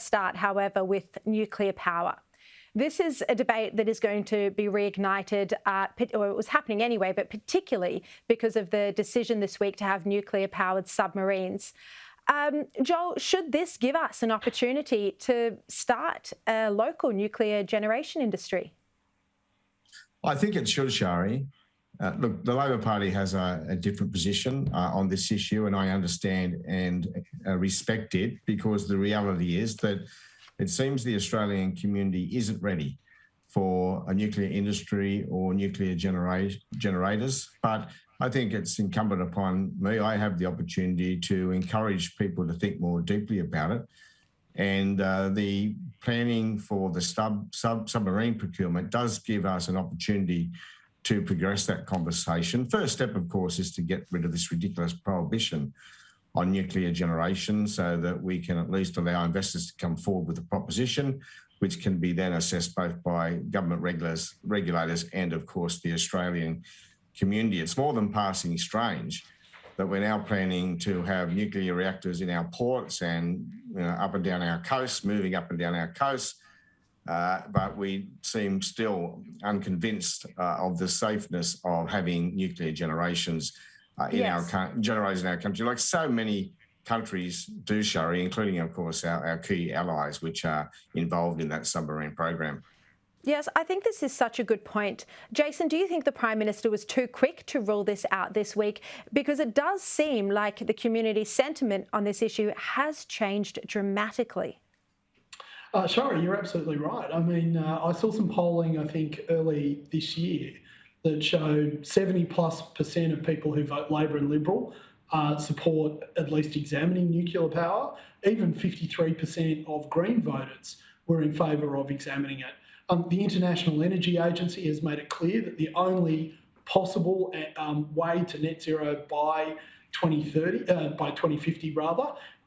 Start, however, with nuclear power. This is a debate that is going to be reignited, or it was happening anyway, but particularly because of the decision this week to have nuclear-powered submarines. Joel, should this give us an opportunity to start a local nuclear generation industry? I think it should, Sharri. Look, the Labor Party has a different position on this issue, and I understand and respect it, because the reality is that it seems the Australian community isn't ready for a nuclear industry or nuclear generators. But I think it's incumbent upon me. I have the opportunity to encourage people to think more deeply about it. And the planning for the submarine procurement does give us an opportunity to progress that conversation. First step, of course, is to get rid of this ridiculous prohibition on nuclear generation, so that we can at least allow investors to come forward with a proposition, which can be then assessed both by government regulators and, of course, the Australian community. It's more than passing strange that we're now planning to have nuclear reactors in our ports and up and down our coasts, moving up and down our coasts. But we seem still unconvinced of the safeness of having nuclear generators in our country, like so many countries do, Sharri, including, of course, our key allies, which are involved in that submarine program. Yes, I think this is such a good point. Jason, do you think the Prime Minister was too quick to rule this out this week? Because it does seem like the community sentiment on this issue has changed dramatically. Sharri, you're absolutely right. I mean, I saw some polling, I think, early this year that showed 70+% of people who vote Labor and Liberal support at least examining nuclear power. Even 53% of Green voters were in favour of examining it. The International Energy Agency has made it clear that the only possible way to net zero by 2050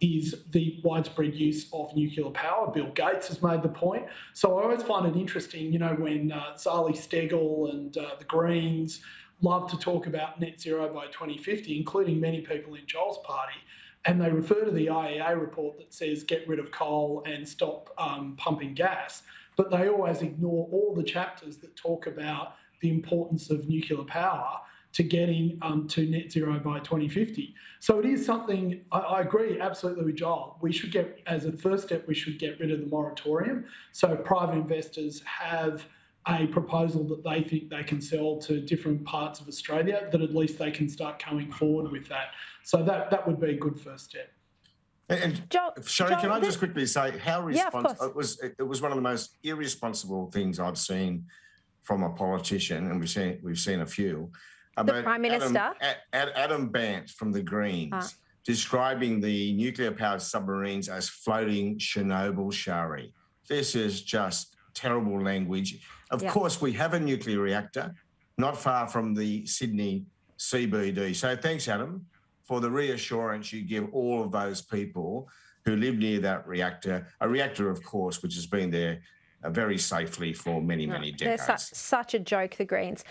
is the widespread use of nuclear power. Bill Gates has made the point. So I always find it interesting, when Zali Steggall and the Greens love to talk about net zero by 2050, including many people in Joel's party, and they refer to the IEA report that says get rid of coal and stop pumping gas. But they always ignore all the chapters that talk about the importance of nuclear power to getting to net zero by 2050. So it is something, I agree absolutely with Joel. We should get, as a first step, we should get rid of the moratorium. So private investors have a proposal that they think they can sell to different parts of Australia, that at least they can start coming forward with that. So that would be a good first step. And Sharri, can I just quickly say how responsible it was one of the most irresponsible things I've seen from a politician, and we've seen a few. The Prime Minister? Adam Bandt from the Greens, describing the nuclear-powered submarines as floating Chernobyl, Sharri. This is just terrible language. Of course, we have a nuclear reactor not far from the Sydney CBD. So thanks, Adam, for the reassurance you give all of those people who live near that reactor, a reactor, of course, which has been there very safely for many decades. They're such a joke, the Greens.